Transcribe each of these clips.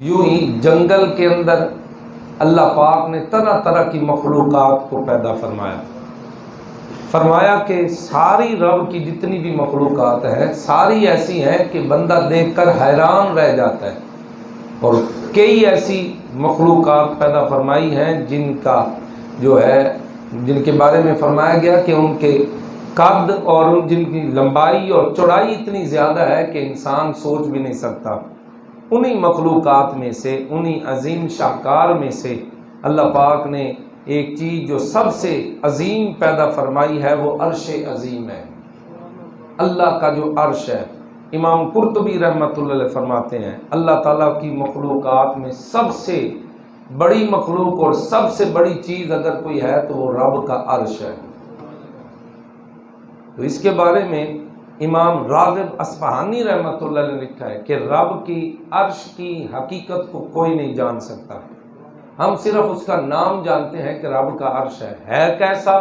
یوں ہی جنگل کے اندر اللہ پاک نے طرح طرح کی مخلوقات کو پیدا فرمایا کہ ساری رب کی جتنی بھی مخلوقات ہیں ساری ایسی ہیں کہ بندہ دیکھ کر حیران رہ جاتا ہے، اور کئی ایسی مخلوقات پیدا فرمائی ہیں جن کے بارے میں فرمایا گیا کہ ان کے قد اور جن کی لمبائی اور چوڑائی اتنی زیادہ ہے کہ انسان سوچ بھی نہیں سکتا۔ انہی مخلوقات میں سے، انہی عظیم شاہکار میں سے اللہ پاک نے ایک چیز جو سب سے عظیم پیدا فرمائی ہے وہ عرش عظیم ہے۔ اللہ کا جو عرش ہے، امام قرطبی رحمۃ اللہ علیہ فرماتے ہیں اللہ تعالیٰ کی مخلوقات میں سب سے بڑی مخلوق اور سب سے بڑی چیز اگر کوئی ہے تو وہ رب کا عرش ہے۔ تو اس کے بارے میں امام راغب اصفہانی رحمۃ اللہ نے لکھا ہے کہ رب کی عرش کی حقیقت کو کوئی نہیں جان سکتا، ہم صرف اس کا نام جانتے ہیں کہ رب کا عرش ہے کیسا،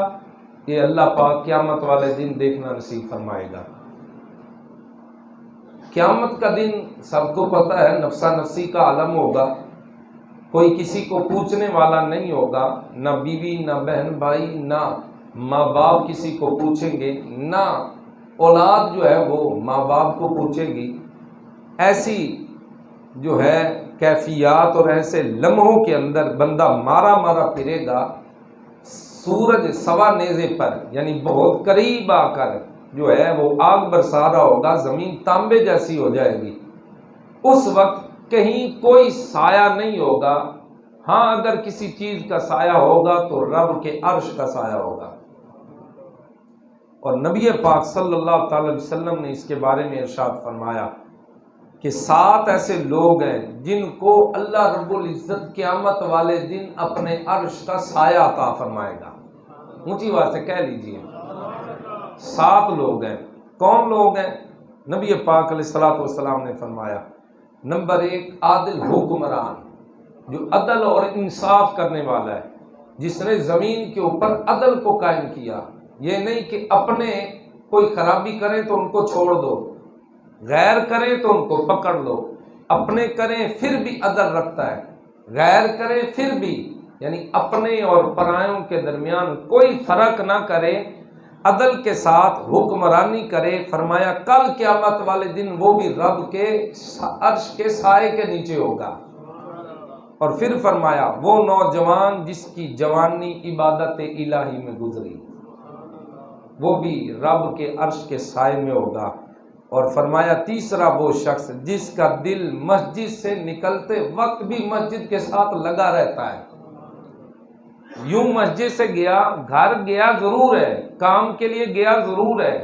یہ اللہ پاک قیامت والے دن دیکھنا نصیب فرمائے گا۔ قیامت کا دن سب کو پتہ ہے نفسا نفسی کا عالم ہوگا، کوئی کسی کو پوچھنے والا نہیں ہوگا، نہ بیوی نہ بہن بھائی نہ ماں باپ کسی کو پوچھیں گے، نہ اولاد جو ہے وہ ماں باپ کو پوچھے گی۔ ایسی جو ہے کیفیات اور ایسے لمحوں کے اندر بندہ مارا مارا پھرے گا، سورج سوا نیزے پر یعنی بہت قریب آ کر جو ہے وہ آگ برسا رہا ہوگا، زمین تانبے جیسی ہو جائے گی۔ اس وقت کہیں کوئی سایہ نہیں ہوگا، ہاں اگر کسی چیز کا سایہ ہوگا تو رب کے عرش کا سایہ ہوگا۔ اور نبی پاک صلی اللہ تعالی وسلم نے اس کے بارے میں ارشاد فرمایا کہ 7 ایسے لوگ ہیں جن کو اللہ رب العزت قیامت والے دن اپنے عرش کا سایہ عطا فرمائے گا۔ اونچی آواز سے کہہ لیجئے، 7 لوگ ہیں۔ کون لوگ ہیں؟ نبی پاک علیہ الصلوۃ والسلام نے فرمایا نمبر 1 عادل حکمران، جو عدل اور انصاف کرنے والا ہے، جس نے زمین کے اوپر عدل کو قائم کیا۔ یہ نہیں کہ اپنے کوئی خرابی کریں تو ان کو چھوڑ دو، غیر کریں تو ان کو پکڑ لو، اپنے کریں پھر بھی عدل رکھتا ہے، غیر کریں پھر بھی، یعنی اپنے اور پرائوں کے درمیان کوئی فرق نہ کرے، عدل کے ساتھ حکمرانی کرے۔ فرمایا کل قیامت والے دن وہ بھی رب کے عرش کے سائے کے نیچے ہوگا۔ اور پھر فرمایا وہ نوجوان جس کی جوانی عبادت الہی میں گزری، وہ بھی رب کے عرش کے سائے میں ہوگا۔ اور فرمایا تیسرا وہ شخص جس کا دل مسجد سے نکلتے وقت بھی مسجد کے ساتھ لگا رہتا ہے، یوں مسجد سے گیا، گھر گیا ضرور ہے، کام کے لیے گیا ضرور ہے،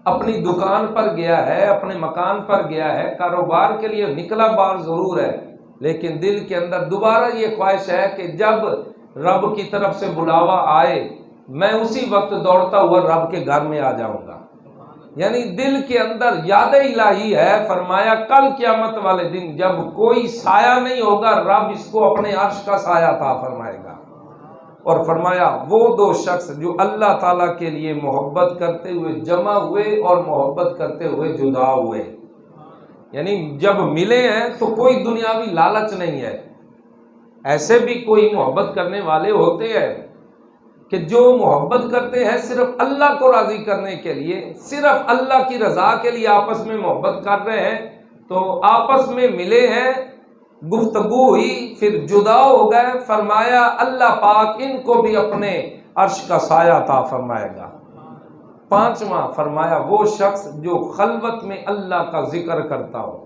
اپنی دکان پر گیا ہے، اپنے مکان پر گیا ہے، کاروبار کے لیے نکلا باہر ضرور ہے، لیکن دل کے اندر دوبارہ یہ خواہش ہے کہ جب رب کی طرف سے بلاوا آئے میں اسی وقت دوڑتا ہوا رب کے گھر میں آ جاؤں گا۔ یعنی دل کے اندر یاد الہی ہے۔ فرمایا کل قیامت والے دن جب کوئی سایہ نہیں ہوگا، رب اس کو اپنے عرش کا سایہ عطا فرمائے گا۔ اور فرمایا وہ 2 شخص جو اللہ تعالیٰ کے لیے محبت کرتے ہوئے جمع ہوئے اور محبت کرتے ہوئے جدا ہوئے، یعنی جب ملے ہیں تو کوئی دنیاوی لالچ نہیں ہے۔ ایسے بھی کوئی محبت کرنے والے ہوتے ہیں کہ جو محبت کرتے ہیں صرف اللہ کو راضی کرنے کے لیے، صرف اللہ کی رضا کے لیے آپس میں محبت کر رہے ہیں، تو آپس میں ملے ہیں، گفتگو ہوئی، پھر جدا ہو گئے۔ فرمایا اللہ پاک ان کو بھی اپنے عرش کا سایہ عطا فرمائے گا۔ 5واں فرمایا وہ شخص جو خلوت میں اللہ کا ذکر کرتا ہو،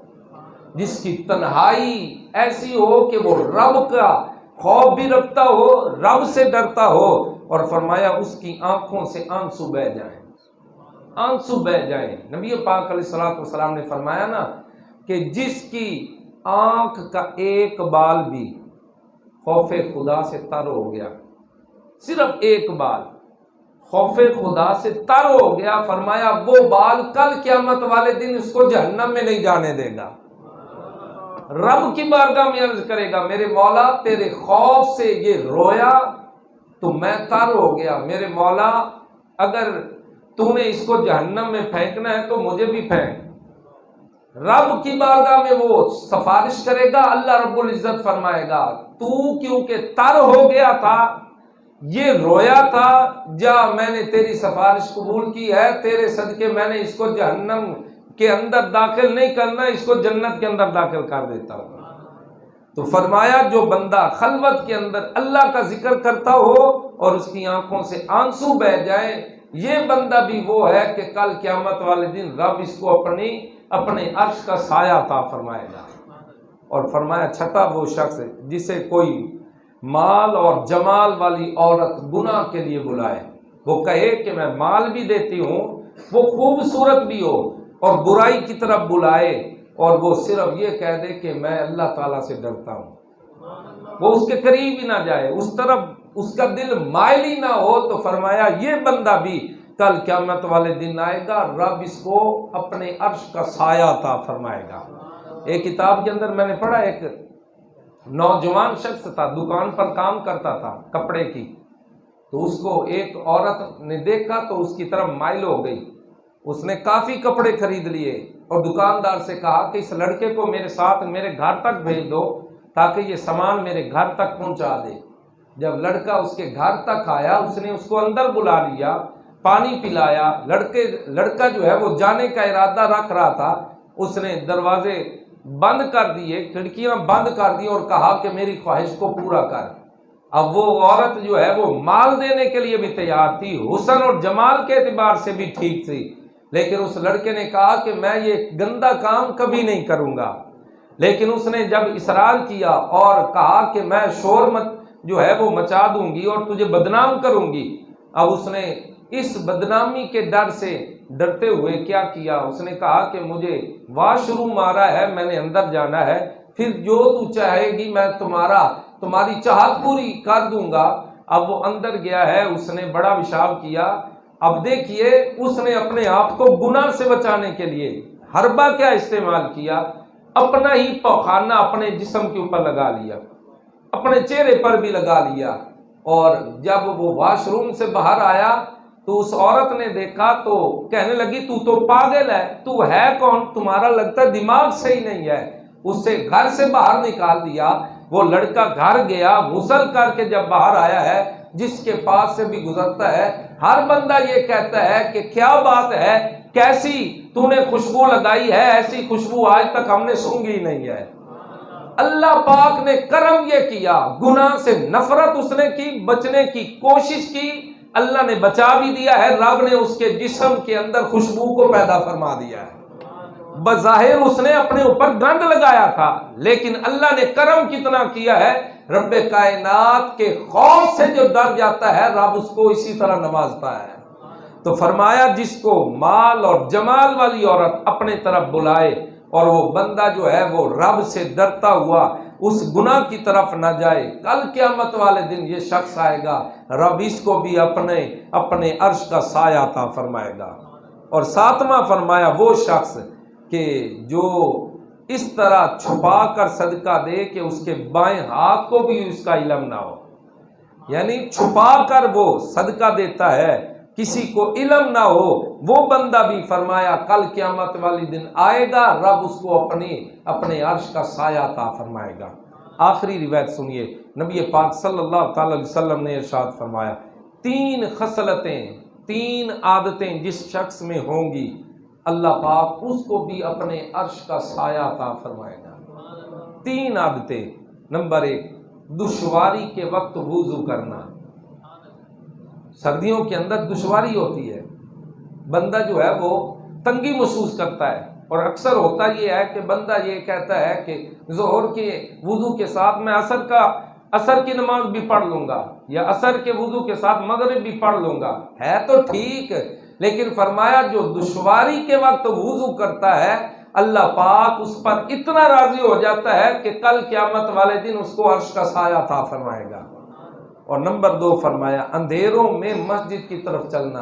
جس کی تنہائی ایسی ہو کہ وہ رب کا خوف بھی رکھتا ہو، رب سے ڈرتا ہو، اور فرمایا اس کی آنکھوں سے آنسو بہہ جائیں، آنسو بہہ جائیں۔ نبی پاک علیہ الصلوۃ والسلام نے فرمایا نا کہ جس کی آنکھ کا ایک بال بھی خوف خدا سے تر ہو گیا، صرف ایک بال خوف خدا سے تر ہو گیا، فرمایا وہ بال کل قیامت والے دن اس کو جہنم میں نہیں جانے دے گا۔ رب کی بارگاہ میں عرض کرے گا میرے مولا تیرے خوف سے یہ رویا تو میں تر ہو گیا، میرے مولا اگر تو نے اس کو جہنم میں پھینکنا ہے تو مجھے بھی پھینک۔ رب کی بارگاہ میں وہ سفارش کرے گا، اللہ رب العزت فرمائے گا تو کیونکہ تر ہو گیا تھا، یہ رویا تھا، جا میں نے تیری سفارش قبول کی ہے، تیرے صدقے میں نے اس کو جہنم کے اندر داخل نہیں کرنا، اس کو جنت کے اندر داخل کر دیتا ہوں۔ تو فرمایا جو بندہ خلوت کے اندر اللہ کا ذکر کرتا ہو اور اس کی آنکھوں سے آنسو بہہ جائے، یہ بندہ بھی وہ ہے کہ کل قیامت والے دن رب اس کو اپنے عرش کا سایہ عطا فرمائے گا۔ اور فرمایا چھٹا وہ شخص جسے کوئی مال اور جمال والی عورت گناہ کے لیے بلائے، وہ کہے کہ میں مال بھی دیتی ہوں، وہ خوبصورت بھی ہو، اور برائی کی طرف بلائے اور وہ صرف یہ کہہ دے کہ میں اللہ تعالیٰ سے ڈرتا ہوں، وہ اس کے قریب ہی نہ جائے، اس طرف اس کا دل مائل ہی نہ ہو، تو فرمایا یہ بندہ بھی کل قیامت والے دن آئے گا، رب اس کو اپنے عرش کا سایہ عطا فرمائے گا۔ ایک کتاب کے اندر میں نے پڑھا، ایک نوجوان شخص تھا، دکان پر کام کرتا تھا کپڑے کی، تو اس کو ایک عورت نے دیکھا تو اس کی طرف مائل ہو گئی، اس نے کافی کپڑے خرید لیے اور دکاندار سے کہا کہ اس لڑکے کو میرے ساتھ میرے گھر تک بھیج دو تاکہ یہ سامان میرے گھر تک پہنچا دے۔ جب لڑکا اس کے گھر تک آیا، اس نے اس کو اندر بلا لیا، پانی پلایا، لڑکا جو ہے وہ جانے کا ارادہ رکھ رہا تھا، اس نے دروازے بند کر دیے، کھڑکیاں بند کر دی اور کہا کہ میری خواہش کو پورا کر۔ اب وہ عورت جو ہے وہ مال دینے کے لیے بھی تیار تھی، حسن اور جمال کے اعتبار سے بھی ٹھیک تھی، لیکن اس لڑکے نے کہا کہ میں یہ گندا کام کبھی نہیں کروں گا۔ لیکن اس نے جب اصرار کیا اور کہا کہ میں شور جو ہے وہ مچا دوں گی اور تجھے بدنام کروں گی، اب اس نے اس بدنامی کے ڈر سے ڈرتے ہوئے کیا کیا، اس نے کہا کہ مجھے واش روم آ رہا ہے، میں نے اندر جانا ہے، پھر جو تو چاہے گی میں تمہاری چاہت پوری کر دوں گا۔ اب وہ اندر گیا ہے، اس نے بڑا پیشاب کیا۔ اب دیکھیے اس نے اپنے آپ کو گناہ سے بچانے کے لیے حربہ کیا استعمال کیا، اپنا ہی پخانہ اپنے جسم کے اوپر لگا لیا، اپنے چہرے پر بھی لگا لیا، اور جب وہ واش روم سے باہر آیا تو اس عورت نے دیکھا تو کہنے لگی تو پاگل ہے، تو ہے کون، تمہارا لگتا ہے دماغ صحیح نہیں ہے۔ اس سے گھر سے باہر نکال دیا۔ وہ لڑکا گھر گیا، غسل کر کے جب باہر آیا ہے، جس کے پاس سے بھی گزرتا ہے ہر بندہ یہ کہتا ہے کہ کیا بات ہے، کیسی تو نے خوشبو لگائی ہے، ایسی خوشبو آج تک ہم نے سونگھی نہیں ہے۔ اللہ پاک نے کرم یہ کیا، گناہ سے نفرت اس نے کی، بچنے کی کوشش کی، اللہ نے بچا بھی دیا ہے، رب نے اس کے جسم کے اندر خوشبو کو پیدا فرما دیا ہے۔ بظاہر اس نے اپنے اوپر گند لگایا تھا، لیکن اللہ نے کرم کتنا کیا ہے، رب کائنات کے خوف سے جو ڈر جاتا ہے رب اس کو اسی طرح نوازتا ہے۔ تو فرمایا جس کو مال اور جمال والی عورت اپنے طرف بلائے اور وہ بندہ جو ہے وہ رب سے ڈرتا ہوا اس گناہ کی طرف نہ جائے، کل قیامت والے دن یہ شخص آئے گا، رب اس کو بھی اپنے عرش کا سایہ عطا فرمائے گا۔ اور ساتواں فرمایا وہ شخص کہ جو اس طرح چھپا کر صدقہ دے کہ اس کے بائیں ہاتھ کو بھی اس کا علم نہ ہو، یعنی چھپا کر وہ صدقہ دیتا ہے، کسی کو علم نہ ہو، وہ بندہ بھی فرمایا کل قیامت والی دن آئے گا، رب اس کو اپنے عرش کا سایہ عطا فرمائے گا۔ آخری روایت سنیے، نبی پاک صلی اللہ تعالی علیہ وسلم نے ارشاد فرمایا، 3 خصلتیں، 3 عادتیں جس شخص میں ہوں گی، اللہ پاک اس کو بھی اپنے عرش کا سایہ عطا فرمائے گا۔ 3 عادتیں۔ نمبر 1، دشواری کے وقت وضو کرنا۔ سردیوں کے اندر دشواری ہوتی ہے، بندہ جو ہے وہ تنگی محسوس کرتا ہے، اور اکثر ہوتا یہ ہے کہ بندہ یہ کہتا ہے کہ ظہر کے وضو کے ساتھ میں عصر کی نماز بھی پڑھ لوں گا، یا عصر کے وضو کے ساتھ مغرب بھی پڑھ لوں گا، ہے تو ٹھیک، لیکن فرمایا جو دشواری کے وقت وضو کرتا ہے اللہ پاک اس پر اتنا راضی ہو جاتا ہے کہ کل قیامت والے دن اس کو عرش کا سایہ عطا فرمائے گا۔ اور نمبر 2 فرمایا اندھیروں میں مسجد کی طرف چلنا۔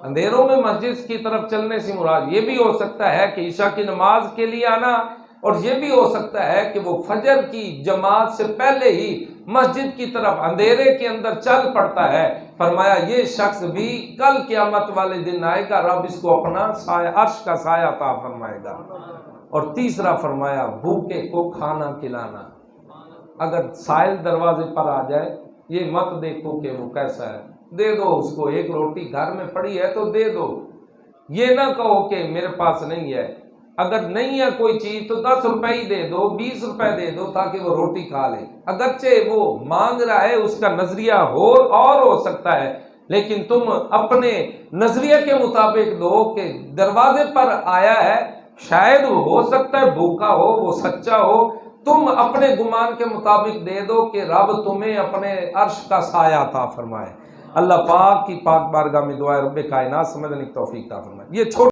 اندھیروں میں مسجد کی طرف چلنے سے مراد یہ بھی ہو سکتا ہے کہ عشاء کی نماز کے لیے آنا، اور یہ بھی ہو سکتا ہے کہ وہ فجر کی جماعت سے پہلے ہی مسجد کی طرف اندھیرے کے اندر چل پڑتا ہے۔ فرمایا یہ شخص بھی کل قیامت والے دن آئے گا، رب اس کو اپنا عرش کا سایہ عطا فرمائے گا۔ اور تیسرا فرمایا بھوکے کو کھانا کھلانا. اگر سائل دروازے پر آ جائے یہ مت دیکھو کہ وہ کیسا ہے، دے دو اس کو، ایک روٹی گھر میں پڑی ہے تو دے دو. یہ نہ کہو کہ میرے پاس نہیں ہے، اگر نہیں ہے کوئی چیز تو 10 روپے ہی دے دو، 20 روپے دے دو تاکہ وہ روٹی کھا لے. اگرچہ وہ مانگ رہا ہے، اس کا نظریہ ہو سکتا ہے، لیکن تم اپنے نظریے کے مطابق دو کہ دروازے پر آیا ہے، شاید وہ ہو سکتا ہے بھوکا ہو، وہ سچا ہو. تم اپنے گمان کے مطابق دے دو کہ رب تمہیں اپنے عرش کا سایہ عطا فرمائے. اللہ پاک کی پاک بارگاہ میں دعا ہے رب کائنات سمجھنے کی توفیق عطا فرمائے. یہ چھوٹی